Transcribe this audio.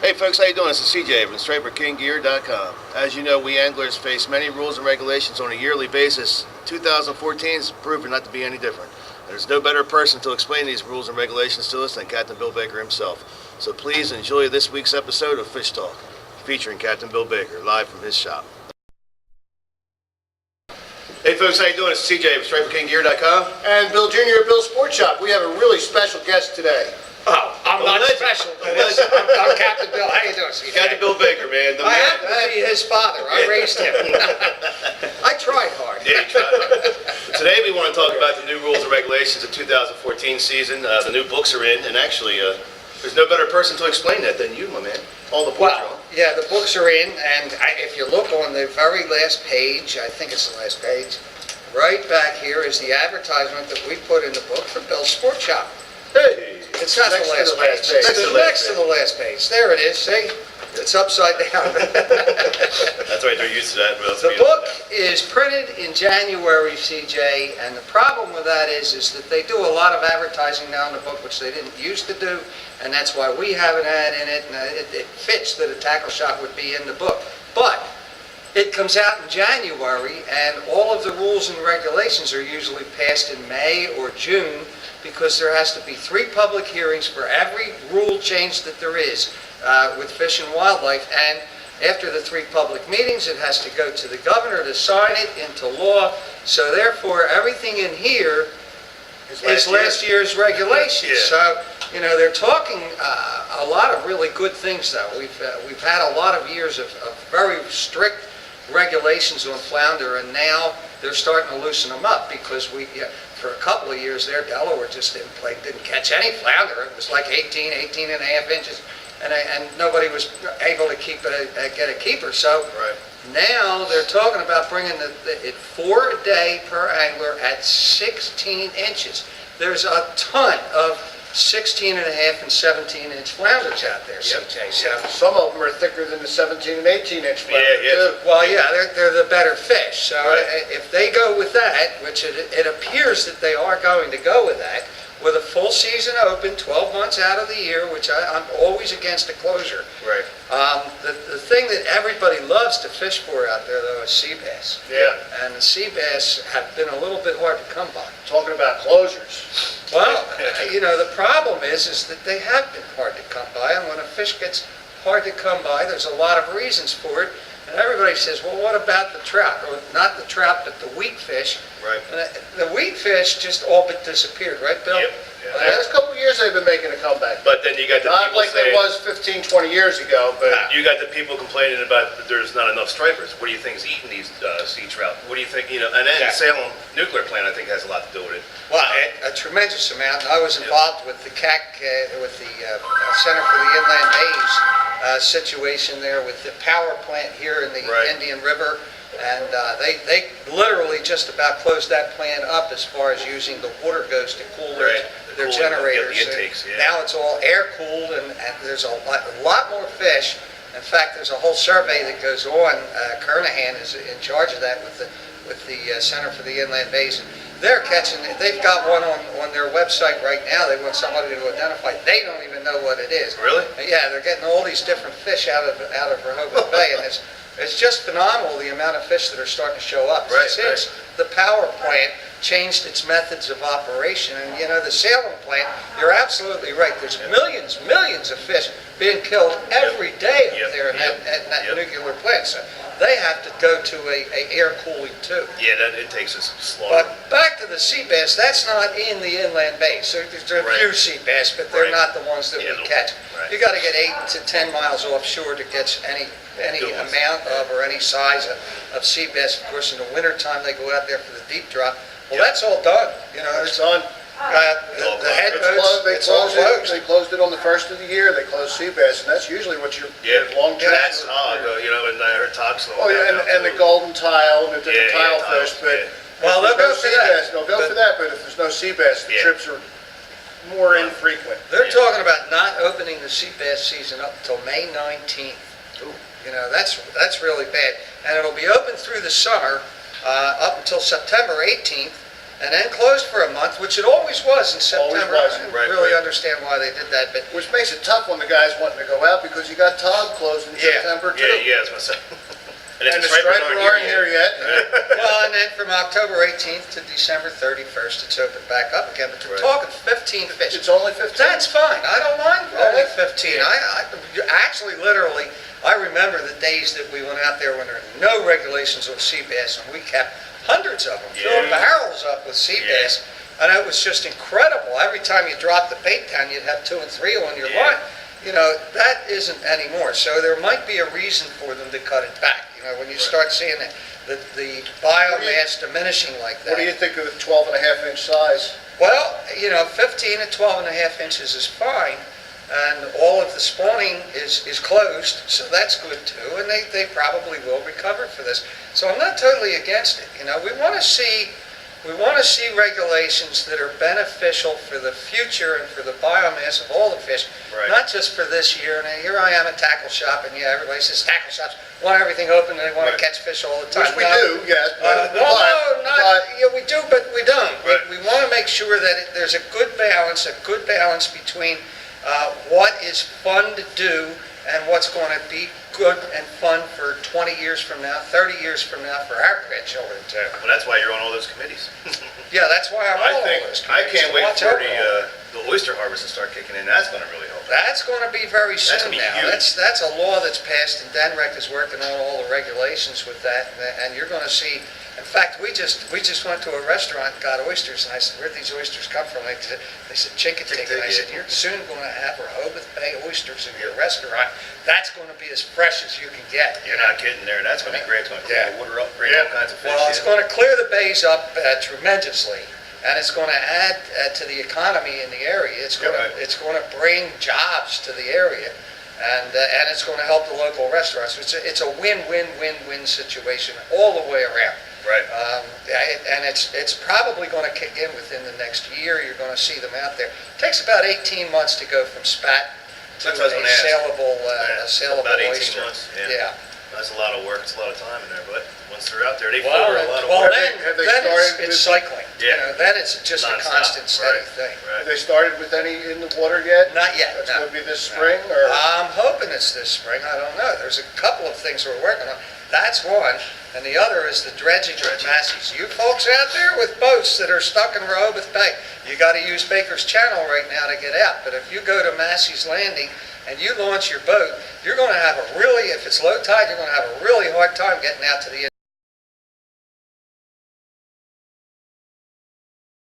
Hey folks, how you doing? This is CJ from StriperKingGear.com. As you know, we anglers face many rules and regulations on a yearly basis. 2014 is proven not to be any different. There's no better person to explain these rules and regulations to us than Captain Bill Baker himself. So please enjoy this week's episode of Fish Talk, featuring Captain Bill Baker, live from his shop. Hey folks, how you doing? It's CJ from StriperKingGear.com. And Bill Jr. at Bill's Sports Shop. We have a really special guest today. Oh, I'm not legend. special. I'm Captain Bill. How you doing, CJ? Captain Bill Baker, man. I happen to be his father. I raised him. I tried hard. Yeah, you tried hard. Today we want to talk about the new rules and regulations of 2014 season. The new books are in, and actually, there's no better person to explain that than you, my man. All the books are on. Yeah, the books are in, and if you look on the very last page, I think it's the last page, right back here is the advertisement that we put in the book for Bill's Sports Shop. Hey! It's not the last page. It's next to the last page. There it is. See? It's upside down. That's right, they're used to that. The book is printed in January, CJ, and the problem with that is that they do a lot of advertising now in the book, which they didn't used to do, and that's why we have an ad in it, and it fits that a tackle shop would be in the book. But it comes out in January, and all of the rules and regulations are usually passed in May or June, because there has to be 3 public hearings for every rule change that there is with Fish and Wildlife, and after the 3 public meetings it has to go to the governor to sign it into law. So therefore everything in here is last year's regulations. Yeah. So you know, they're talking a lot of really good things though. We've had a lot of years of very strict regulations on flounder, and now they're starting to loosen them up, because for a couple of years there, Delaware just didn't catch any flounder. It was like 18 and a half inches, and nobody was able to get a keeper. So now they're talking about bringing it 4 a day per angler at 16 inches. There's a ton of 16 and a half and 17 inch flounders out there, CJ. So Some of them are thicker than the 17 and 18 inch flounder, too. well, yeah, they're the better fish. So if they go with that, which it appears that they are going to go with that, with a full season open, 12 months out of the year, which I'm always against a closure. Right. The thing that everybody loves to fish for out there, though, is sea bass. Yeah. And the sea bass have been a little bit hard to come by. Talking about closures. Well, you know, the problem is that they have been hard to come by, and when a fish gets hard to come by, there's a lot of reasons for it. And everybody says, well, what about the trout? Or not the trout, but the wheat fish. Right. And the wheat fish just all but disappeared, right, Bill? Yep. The last couple of years they've been making a comeback. But then you got the Not people like saying, it was 15, 20 years ago, but you got the people complaining about that there's not enough stripers. What do you think is eating these sea trout? What do you think, you know, and then Salem nuclear plant I think has a lot to do with it. Well, a tremendous amount. I was involved with the CAC, with the Center for the Inland Bays situation there with the power plant here in the Indian River. And they literally just about closed that plant up as far as using the water goes to cool their generators. The intakes, Now it's all air cooled, and there's a lot more fish. In fact, there's a whole survey that goes on. Kernahan is in charge of that with the Center for the Inland Bays. They're catching. They've got one on their website right now. They want somebody to identify. They don't even know what it is. Really? Yeah, they're getting all these different fish out of Rehoboth Bay, and it's just phenomenal the amount of fish that are starting to show up since the power plant changed its methods of operation. And you know, the Salem plant, you're absolutely right. There's millions of fish being killed every day up there at that nuclear plant. So they have to go to a air cooling too. Yeah, it takes us slow. But back to the sea bass, that's not in the inland bays. So there's a few sea bass, but they're not the ones that we catch. You got to get 8 to 10 miles offshore to catch any amount of or any size of sea bass. Of course, in the wintertime they go out there for the deep drop. Well, that's all done. You know, it's done. The head boats, it's all closed. They closed it on the first of the year. They closed sea bass, and that's usually what your long-term. That's odd, you know, and I heard talks. Oh yeah, and the golden tile, and the tile fish, but well, they'll go for that. They'll go for that, but if there's no sea bass, the trips are more infrequent. They're talking about not opening the sea bass season up until May 19th. Ooh. You know, that's really bad, and it'll be open through the summer up until September 18th. and then closed for a month, which it always was in Always September. was, I don't right, really right. understand why they did that, but Which makes it tough when the guys wanting to go out because you got Todd closed in Yeah. September too. Yeah, I was gonna say. And the Striper aren't here yet. well, and then from October 18th to December 31st, it's opened back up again. But they're Right. talking 15 fish. It's only 15. That's fine. I don't mind Yeah. only 15. I actually, literally, I remember the days that we went out there when there were no regulations on sea bass, and we kept hundreds of them, filled Yeah. barrels up with sea Yeah. bass, and it was just incredible. Every time you dropped the bait down, you'd have 2 and 3 on your Yeah. line. You know, that isn't anymore. So there might be a reason for them to cut it back. You know, when you Right. start seeing the biomass diminishing like that. What do you think of the 12.5-inch size? Well, you know, 15 to 12 and a half inches is fine, and all of the spawning is closed, so that's good too, and they probably will recover for this. So I'm not totally against it. You know, we want to see regulations that are beneficial for the future and for the biomass of all the fish, Right. not just for this year. And here I am at tackle shop, and yeah, everybody says tackle shops want everything open and they want Right. to catch fish all the time. Which we No. do, yes, but, Well, no, but yeah, we do, but we don't. Right. We want to make sure that there's a good balance between what is fun to do and what's going to be good and fun for 20 years from now, 30 years from now for our grandchildren too. Well, that's why you're on all those committees. Yeah, that's why I'm I on all think, those I committees. can't wait Watch for out all. the oyster harvest to start kicking in. That's gonna really help. That's going to be very That's soon gonna be now. huge. That's a law that's passed, and DENREC is working on all the regulations with that, and you're going to see. In fact, we just went to a restaurant and got oysters, and I said, "Where'd these oysters come from?" They said, "Chincoteague." And I said, "You're soon going to have Rehoboth Bay oysters in your restaurant. That's going to be as fresh as you can get." You're not kidding there. That's gonna be great. It's gonna clean Yeah. the water up, bring Yeah. all kinds of fish Well, it's in. going to clear the bays up tremendously, and it's going to add to the economy in the area. It's going Yeah, to right. it's going to bring jobs to the area, and it's going to help the local restaurants. It's a win-win-win-win situation all the way around. Right. And it's probably going to kick in within the next year. You're going to see them out there. It takes about 18 months to go from spat to That's what I was gonna ask. a saleable About 18 oyster. months, yeah. Yeah. That's a lot of work. It's a lot of time in there, but once they're out there, they Well, float a lot of well, work. Have they then started it's with- cycling. Yeah. You know, then it's just a Non-stop, constant, steady right. thing. have Right. they started with any in the water yet? Not yet, That's no. going to be this spring, or? I'm hoping it's this spring. I don't know. There's a couple of things we're working on. That's one, and the other is the dredging of Massey's. You folks out there with boats that are stuck in Rehoboth Bay, you got to use Baker's Channel right now to get out. But if you go to Massey's Landing and you launch your boat, you're going to have if it's low tide, you're going to have a really hard time getting out to the